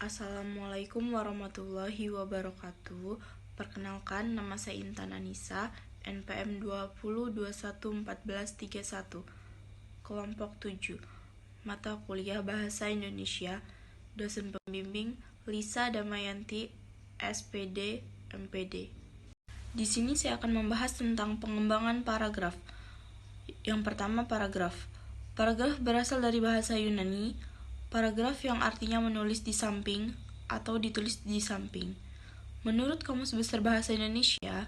Assalamualaikum warahmatullahi wabarakatuh. Perkenalkan, nama saya Intan Anissa, NPM 20211431, kelompok 7, mata kuliah Bahasa Indonesia, dosen pembimbing Lisa Damayanti, SPD, MPD. Di sini saya akan membahas tentang pengembangan paragraf. Yang pertama, paragraf. Paragraf berasal dari bahasa Yunani, paragraf yang artinya menulis di samping atau ditulis di samping. Menurut Kamus Besar Bahasa Indonesia,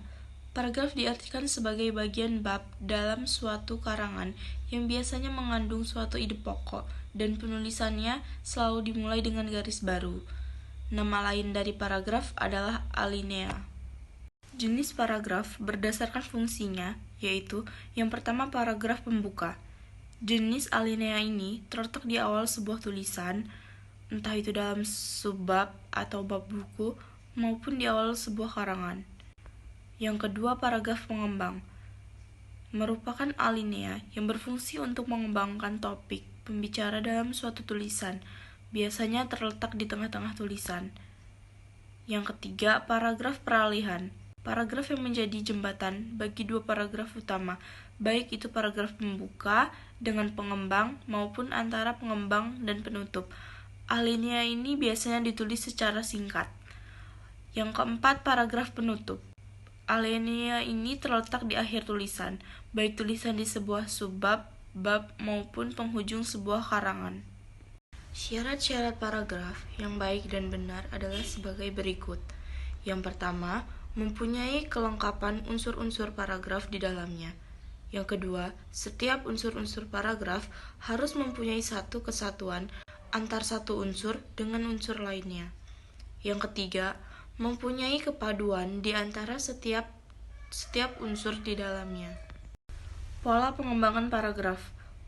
paragraf diartikan sebagai bagian bab dalam suatu karangan yang biasanya mengandung suatu ide pokok dan penulisannya selalu dimulai dengan garis baru. Nama lain dari paragraf adalah alinea. Jenis paragraf berdasarkan fungsinya, yaitu yang pertama paragraf pembuka. Jenis alinea ini terletak di awal sebuah tulisan, entah itu dalam subbab atau bab buku, maupun di awal sebuah karangan. Yang kedua, paragraf pengembang merupakan alinea yang berfungsi untuk mengembangkan topik pembicara dalam suatu tulisan, biasanya terletak di tengah-tengah tulisan. Yang ketiga, paragraf peralihan. Paragraf yang menjadi jembatan bagi dua paragraf utama, baik itu paragraf pembuka dengan pengembang maupun antara pengembang dan penutup. Alinea ini biasanya ditulis secara singkat. Yang keempat, paragraf penutup. Alinea ini terletak di akhir tulisan, baik tulisan di sebuah subbab, bab maupun penghujung sebuah karangan. Syarat-syarat paragraf yang baik dan benar adalah sebagai berikut. Yang pertama, mempunyai kelengkapan unsur-unsur paragraf di dalamnya. Yang kedua, setiap unsur-unsur paragraf harus mempunyai satu kesatuan antar satu unsur dengan unsur lainnya. Yang ketiga, mempunyai kepaduan di antara setiap unsur di dalamnya. Pola pengembangan paragraf.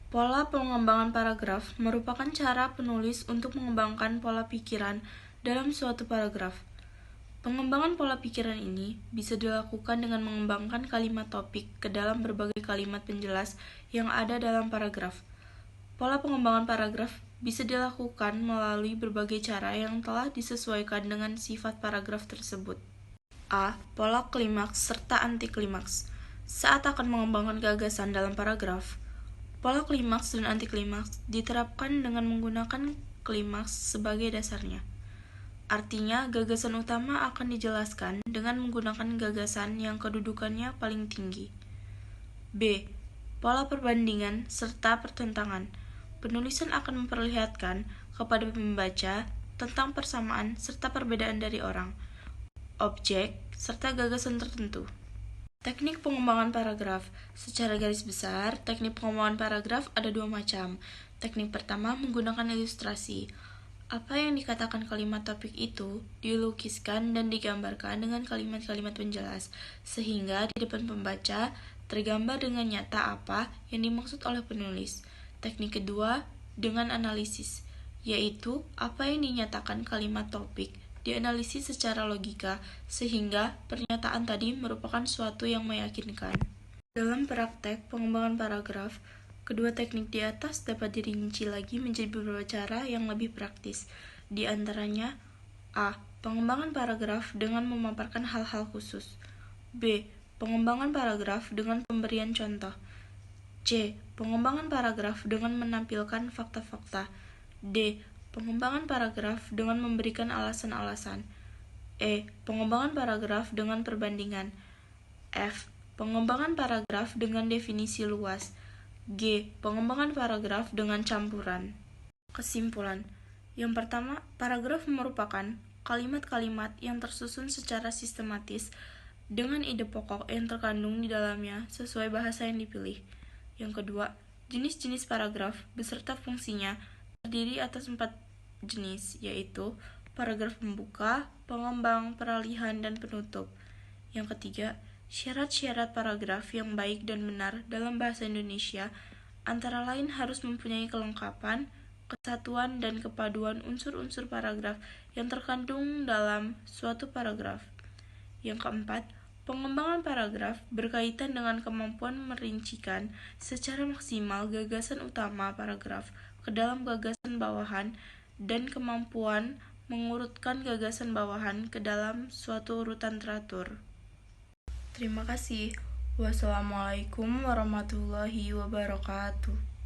Pola pengembangan paragraf merupakan cara penulis untuk mengembangkan pola pikiran dalam suatu paragraf. Pengembangan pola pikiran ini bisa dilakukan dengan mengembangkan kalimat topik ke dalam berbagai kalimat penjelas yang ada dalam paragraf. Pola pengembangan paragraf bisa dilakukan melalui berbagai cara yang telah disesuaikan dengan sifat paragraf tersebut. A. Pola klimaks serta anti klimaks. Saat akan mengembangkan gagasan dalam paragraf, pola klimaks dan anti klimaks diterapkan dengan menggunakan klimaks sebagai dasarnya. Artinya, gagasan utama akan dijelaskan dengan menggunakan gagasan yang kedudukannya paling tinggi. B. Pola perbandingan serta pertentangan. Penulisan akan memperlihatkan kepada pembaca tentang persamaan serta perbedaan dari orang, objek, serta gagasan tertentu. Teknik pengembangan paragraf. Secara garis besar, teknik pengembangan paragraf ada dua macam. Teknik pertama menggunakan ilustrasi. Apa yang dikatakan kalimat topik itu dilukiskan dan digambarkan dengan kalimat-kalimat penjelas, sehingga di depan pembaca tergambar dengan nyata apa yang dimaksud oleh penulis. Teknik kedua dengan analisis, yaitu apa yang dinyatakan kalimat topik dianalisis secara logika, sehingga pernyataan tadi merupakan suatu yang meyakinkan. Dalam praktek pengembangan paragraf, kedua teknik di atas dapat dirinci lagi menjadi beberapa cara yang lebih praktis. Di antaranya, A. Pengembangan paragraf dengan memaparkan hal-hal khusus. B. Pengembangan paragraf dengan pemberian contoh. C. Pengembangan paragraf dengan menampilkan fakta-fakta. D. Pengembangan paragraf dengan memberikan alasan-alasan. E. Pengembangan paragraf dengan perbandingan. F. Pengembangan paragraf dengan definisi luas. G. Pengembangan paragraf dengan campuran. Kesimpulan. Yang pertama, paragraf merupakan kalimat-kalimat yang tersusun secara sistematis dengan ide pokok yang terkandung di dalamnya sesuai bahasa yang dipilih. Yang kedua, jenis-jenis paragraf beserta fungsinya terdiri atas 4 jenis, yaitu paragraf pembuka, pengembang, peralihan, dan penutup. Yang ketiga, syarat-syarat paragraf yang baik dan benar dalam bahasa Indonesia antara lain harus mempunyai kelengkapan, kesatuan, dan kepaduan unsur-unsur paragraf yang terkandung dalam suatu paragraf. Yang keempat, pengembangan paragraf berkaitan dengan kemampuan merincikan secara maksimal gagasan utama paragraf ke dalam gagasan bawahan dan kemampuan mengurutkan gagasan bawahan ke dalam suatu urutan teratur. Terima kasih. Wassalamualaikum warahmatullahi wabarakatuh.